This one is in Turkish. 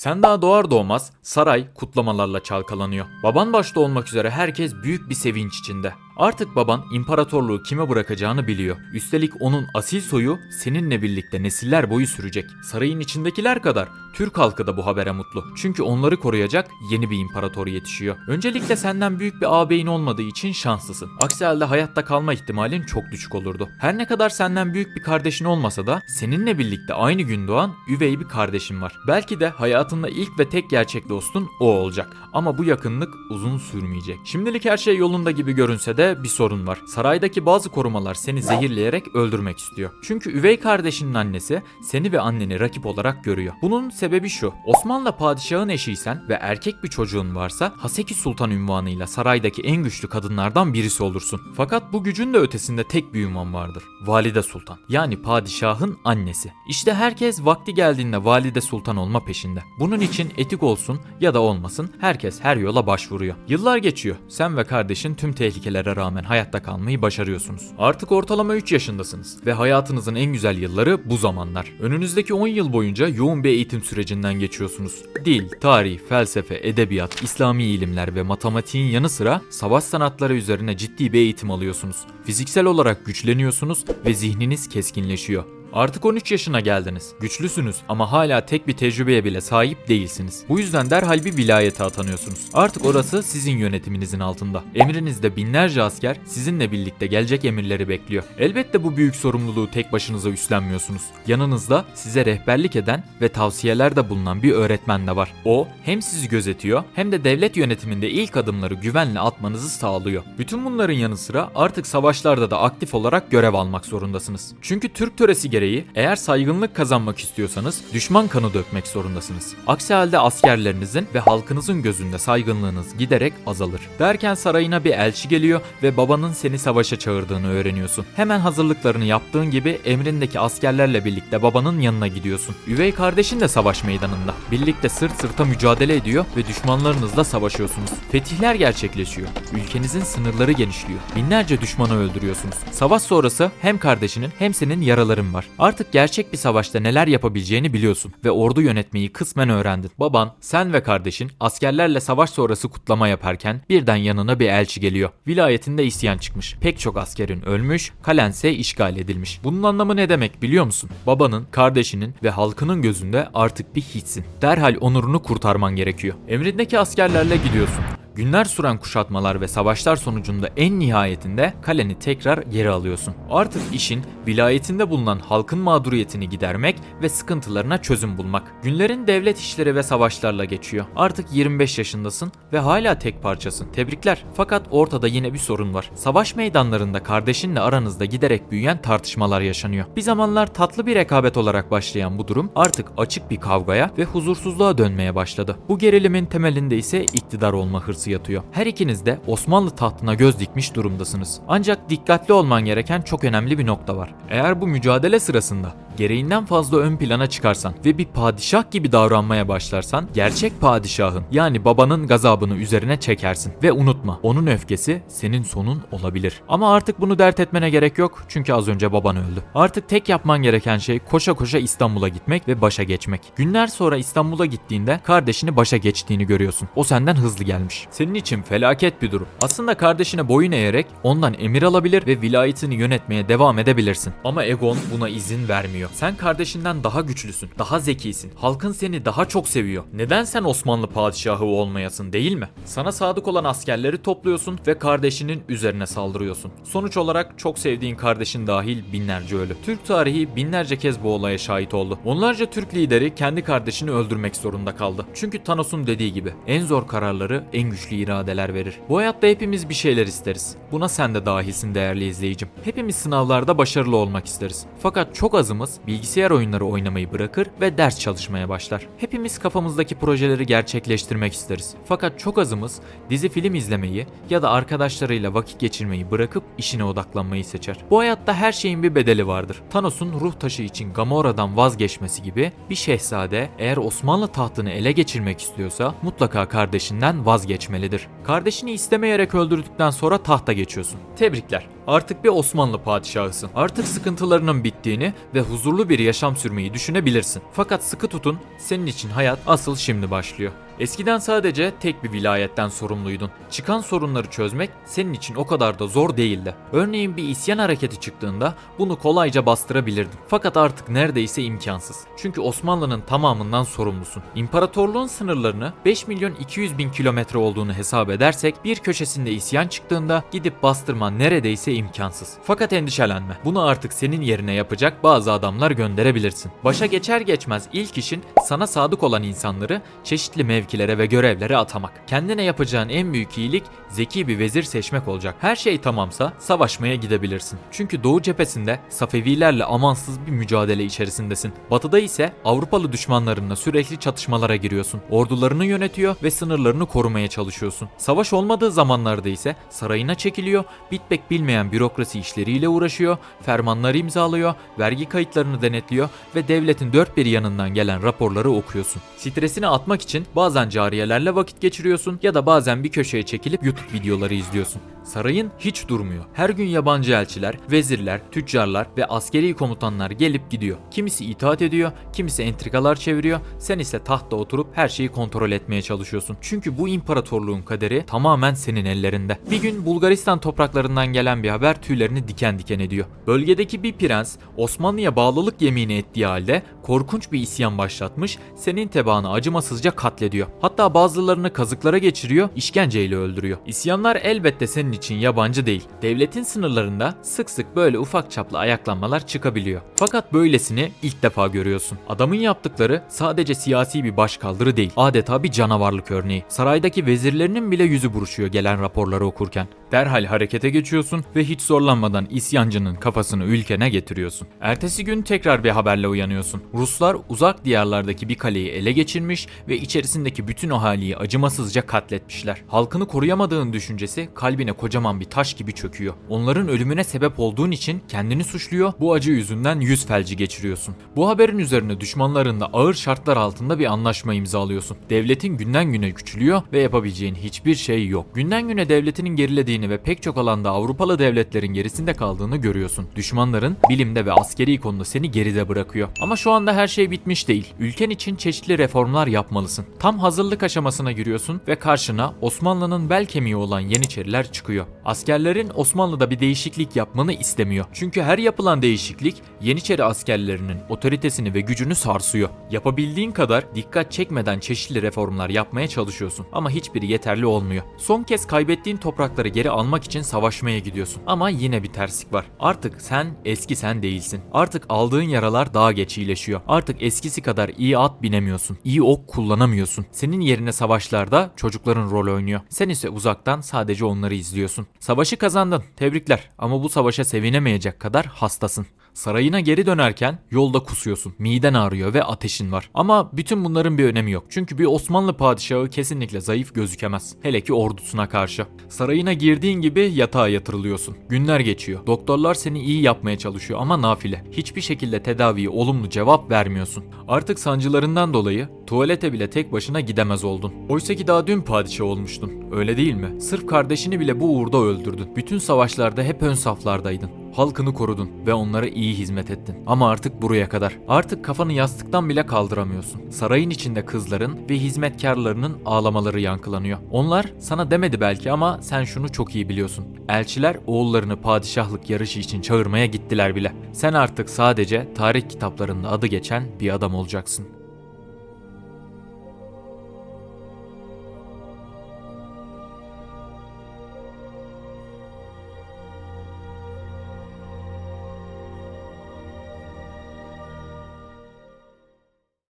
Sen daha doğar doğmaz saray kutlamalarla çalkalanıyor. Baban başta olmak üzere herkes büyük bir sevinç içinde. Artık baban imparatorluğu kime bırakacağını biliyor. Üstelik onun asil soyu seninle birlikte nesiller boyu sürecek. Sarayın içindekiler kadar Türk halkı da bu habere mutlu. Çünkü onları koruyacak yeni bir imparator yetişiyor. Öncelikle senden büyük bir ağabeyin olmadığı için şanslısın. Aksi halde hayatta kalma ihtimalin çok düşük olurdu. Her ne kadar senden büyük bir kardeşin olmasa da seninle birlikte aynı gün doğan üvey bir kardeşin var. Belki de hayatında ilk ve tek gerçek dostun o olacak. Ama bu yakınlık uzun sürmeyecek. Şimdilik her şey yolunda gibi görünse de bir sorun var. Saraydaki bazı korumalar seni zehirleyerek öldürmek istiyor. Çünkü üvey kardeşinin annesi seni ve anneni rakip olarak görüyor. Bunun sebebi şu: Osmanlı padişahın eşiysen ve erkek bir çocuğun varsa Haseki Sultan unvanıyla saraydaki en güçlü kadınlardan birisi olursun. Fakat bu gücün de ötesinde tek bir unvan vardır: Valide Sultan. Yani padişahın annesi. İşte herkes vakti geldiğinde Valide Sultan olma peşinde. Bunun için etik olsun ya da olmasın herkes her yola başvuruyor. Yıllar geçiyor. Sen ve kardeşin tüm tehlikelere rağmen hayatta kalmayı başarıyorsunuz. Artık ortalama 3 yaşındasınız ve hayatınızın en güzel yılları bu zamanlar. Önünüzdeki 10 yıl boyunca yoğun bir eğitim sürecinden geçiyorsunuz. Dil, tarih, felsefe, edebiyat, İslami ilimler ve matematiğin yanı sıra savaş sanatları üzerine ciddi bir eğitim alıyorsunuz. Fiziksel olarak güçleniyorsunuz ve zihniniz keskinleşiyor. Artık 13 yaşına geldiniz. Güçlüsünüz ama hala tek bir tecrübeye bile sahip değilsiniz. Bu yüzden derhal bir vilayete atanıyorsunuz. Artık orası sizin yönetiminizin altında. Emrinizde binlerce asker sizinle birlikte gelecek emirleri bekliyor. Elbette bu büyük sorumluluğu tek başınıza üstlenmiyorsunuz. Yanınızda size rehberlik eden ve tavsiyelerde bulunan bir öğretmen de var. O hem sizi gözetiyor hem de devlet yönetiminde ilk adımları güvenle atmanızı sağlıyor. Bütün bunların yanı sıra artık savaşlarda da aktif olarak görev almak zorundasınız. Çünkü Türk töresi gereği eğer saygınlık kazanmak istiyorsanız düşman kanı dökmek zorundasınız. Aksi halde askerlerinizin ve halkınızın gözünde saygınlığınız giderek azalır. Derken sarayına bir elçi geliyor ve babanın seni savaşa çağırdığını öğreniyorsun. Hemen hazırlıklarını yaptığın gibi emrindeki askerlerle birlikte babanın yanına gidiyorsun. Üvey kardeşin de savaş meydanında. Birlikte sırt sırta mücadele ediyor ve düşmanlarınızla savaşıyorsunuz. Fetihler gerçekleşiyor. Ülkenizin sınırları genişliyor. Binlerce düşmanı öldürüyorsunuz. Savaş sonrası hem kardeşinin hem senin yaraların var. Artık gerçek bir savaşta neler yapabileceğini biliyorsun ve ordu yönetmeyi kısmen öğrendin. Baban, sen ve kardeşin askerlerle savaş sonrası kutlama yaparken birden yanına bir elçi geliyor. Vilayetinde isyan çıkmış. Pek çok askerin ölmüş, kalense işgal edilmiş. Bunun anlamı ne demek biliyor musun? Babanın, kardeşinin ve halkının gözünde artık bir hiçsin. Derhal onurunu kurtarman gerekiyor. Emrindeki askerlerle gidiyorsun. Günler süren kuşatmalar ve savaşlar sonucunda en nihayetinde kaleni tekrar geri alıyorsun. Artık işin vilayetinde bulunan halkın mağduriyetini gidermek ve sıkıntılarına çözüm bulmak. Günlerin devlet işleri ve savaşlarla geçiyor. Artık 25 yaşındasın ve hala tek parçasın. Tebrikler. Fakat ortada yine bir sorun var. Savaş meydanlarında kardeşinle aranızda giderek büyüyen tartışmalar yaşanıyor. Bir zamanlar tatlı bir rekabet olarak başlayan bu durum artık açık bir kavgaya ve huzursuzluğa dönmeye başladı. Bu gerilimin temelinde ise iktidar olma hırsı yatıyor. Her ikiniz de Osmanlı tahtına göz dikmiş durumdasınız. Ancak dikkatli olman gereken çok önemli bir nokta var. Eğer bu mücadele sırasında gereğinden fazla ön plana çıkarsan ve bir padişah gibi davranmaya başlarsan gerçek padişahın yani babanın gazabını üzerine çekersin. Ve unutma, onun öfkesi senin sonun olabilir. Ama artık bunu dert etmene gerek yok çünkü az önce baban öldü. Artık tek yapman gereken şey koşa koşa İstanbul'a gitmek ve başa geçmek. Günler sonra İstanbul'a gittiğinde kardeşini başa geçtiğini görüyorsun. O senden hızlı gelmiş. Senin için felaket bir durum. Aslında kardeşine boyun eğerek ondan emir alabilir ve vilayetini yönetmeye devam edebilirsin. Ama egon buna izin vermiyor. Sen kardeşinden daha güçlüsün, daha zekisin. Halkın seni daha çok seviyor. Neden sen Osmanlı padişahı olmayasın, değil mi? Sana sadık olan askerleri topluyorsun ve kardeşinin üzerine saldırıyorsun. Sonuç olarak çok sevdiğin kardeşin dahil binlerce ölü. Türk tarihi binlerce kez bu olaya şahit oldu. Onlarca Türk lideri kendi kardeşini öldürmek zorunda kaldı. Çünkü Thanos'un dediği gibi en zor kararları en güçlü iradeler verir. Bu hayatta hepimiz bir şeyler isteriz. Buna sen de dahilsin değerli izleyicim. Hepimiz sınavlarda başarılı olmak isteriz. Fakat çok azımız bilgisayar oyunları oynamayı bırakır ve ders çalışmaya başlar. Hepimiz kafamızdaki projeleri gerçekleştirmek isteriz. Fakat çok azımız dizi film izlemeyi ya da arkadaşlarıyla vakit geçirmeyi bırakıp işine odaklanmayı seçer. Bu hayatta her şeyin bir bedeli vardır. Thanos'un ruh taşı için Gamora'dan vazgeçmesi gibi bir şehzade eğer Osmanlı tahtını ele geçirmek istiyorsa mutlaka kardeşinden vazgeçmelidir. Kardeşini istemeyerek öldürdükten sonra tahta geçiyorsun. Tebrikler. Artık bir Osmanlı padişahısın. Artık sıkıntılarının bittiğini ve huzurlu bir yaşam sürmeyi düşünebilirsin. Fakat sıkı tutun, senin için hayat asıl şimdi başlıyor. Eskiden sadece tek bir vilayetten sorumluydun. Çıkan sorunları çözmek senin için o kadar da zor değildi. Örneğin bir isyan hareketi çıktığında bunu kolayca bastırabilirdin. Fakat artık neredeyse imkansız. Çünkü Osmanlı'nın tamamından sorumlusun. İmparatorluğun sınırlarını 5 milyon 200 bin kilometre olduğunu hesap edersek bir köşesinde isyan çıktığında gidip bastırman neredeyse imkansız. Fakat endişelenme. Bunu artık senin yerine yapacak bazı adamlar gönderebilirsin. Başa geçer geçmez ilk işin sana sadık olan insanları çeşitli mevkilere ve görevlere atamak. Kendine yapacağın en büyük iyilik zeki bir vezir seçmek olacak. Her şey tamamsa savaşmaya gidebilirsin. Çünkü Doğu cephesinde Safevilerle amansız bir mücadele içerisindesin. Batıda ise Avrupalı düşmanlarınla sürekli çatışmalara giriyorsun. Ordularını yönetiyor ve sınırlarını korumaya çalışıyorsun. Savaş olmadığı zamanlarda ise sarayına çekiliyor, bitmek bilmeyen bürokrasi işleriyle uğraşıyor, fermanları imzalıyor, vergi kayıtlarını denetliyor ve devletin dört bir yanından gelen raporları okuyorsun. Stresini atmak için bazen cariyelerle vakit geçiriyorsun ya da bazen bir köşeye çekilip YouTube videoları izliyorsun. Sarayın hiç durmuyor. Her gün yabancı elçiler, vezirler, tüccarlar ve askeri komutanlar gelip gidiyor. Kimisi itaat ediyor, kimisi entrikalar çeviriyor. Sen ise tahtta oturup her şeyi kontrol etmeye çalışıyorsun. Çünkü bu imparatorluğun kaderi tamamen senin ellerinde. Bir gün Bulgaristan topraklarından gelen bir haber tüylerini diken diken ediyor. Bölgedeki bir prens Osmanlı'ya bağlılık yemini ettiği halde korkunç bir isyan başlatmış, senin tebaanı acımasızca katlediyor. Hatta bazılarını kazıklara geçiriyor, işkenceyle öldürüyor. İsyanlar elbette senin için yabancı değil. Devletin sınırlarında sık sık böyle ufak çaplı ayaklanmalar çıkabiliyor. Fakat böylesini ilk defa görüyorsun. Adamın yaptıkları sadece siyasi bir başkaldırı değil, adeta bir canavarlık örneği. Saraydaki vezirlerinin bile yüzü buruşuyor gelen raporları okurken. Derhal harekete geçiyorsun ve hiç zorlanmadan isyancının kafasını ülkene getiriyorsun. Ertesi gün tekrar bir haberle uyanıyorsun. Ruslar uzak diyarlardaki bir kaleyi ele geçirmiş ve içerisindeki bütün ahaliyi acımasızca katletmişler. Halkını koruyamadığın düşüncesi kalbine kocaman bir taş gibi çöküyor. Onların ölümüne sebep olduğun için kendini suçluyor, bu acı yüzünden yüz felci geçiriyorsun. Bu haberin üzerine düşmanlarınla ağır şartlar altında bir anlaşma imzalıyorsun. Devletin günden güne küçülüyor ve yapabileceğin hiçbir şey yok. Günden güne devletinin gerilediğini ve pek çok alanda Avrupalı devletlerin gerisinde kaldığını görüyorsun. Düşmanların bilimde ve askeri konuda seni geride bırakıyor. Ama şu anda her şey bitmiş değil. Ülken için çeşitli reformlar yapmalısın. Tam hazırlık aşamasına giriyorsun ve karşına Osmanlı'nın bel kemiği olan Yeniçeriler çıkıyor. Askerlerin Osmanlı'da bir değişiklik yapmanı istemiyor. Çünkü her yapılan değişiklik Yeniçeri askerlerinin otoritesini ve gücünü sarsıyor. Yapabildiğin kadar dikkat çekmeden çeşitli reformlar yapmaya çalışıyorsun. Ama hiçbiri yeterli olmuyor. Son kez kaybettiğin toprakları geri almak için savaşmaya gidiyorsun. Ama yine bir terslik var. Artık sen eski sen değilsin. Artık aldığın yaralar daha geç iyileşiyor. Artık eskisi kadar iyi at binemiyorsun. İyi ok kullanamıyorsun. Senin yerine savaşlarda çocukların rol oynuyor. Sen ise uzaktan sadece onları izliyorsun. Savaşı kazandın. Tebrikler. Ama bu savaşa sevinemeyecek kadar hastasın. Sarayına geri dönerken yolda kusuyorsun. Miden ağrıyor ve ateşin var. Ama bütün bunların bir önemi yok. Çünkü bir Osmanlı padişahı kesinlikle zayıf gözükemez. Hele ki ordusuna karşı. Sarayına girdiğin gibi yatağa yatırılıyorsun. Günler geçiyor. Doktorlar seni iyi yapmaya çalışıyor ama nafile. Hiçbir şekilde tedaviye olumlu cevap vermiyorsun. Artık sancılarından dolayı tuvalete bile tek başına gidemez oldun. Oysa ki daha dün padişah olmuştun. Öyle değil mi? Sırf kardeşini bile bu uğurda öldürdün. Bütün savaşlarda hep ön saflardaydın. Halkını korudun ve onlara iyi hizmet ettin. Ama artık buraya kadar. Artık kafanı yastıktan bile kaldıramıyorsun. Sarayın içinde kızların ve hizmetkarlarının ağlamaları yankılanıyor. Onlar sana demedi belki ama sen şunu çok iyi biliyorsun. Elçiler oğullarını padişahlık yarışı için çağırmaya gittiler bile. Sen artık sadece tarih kitaplarında adı geçen bir adam olacaksın.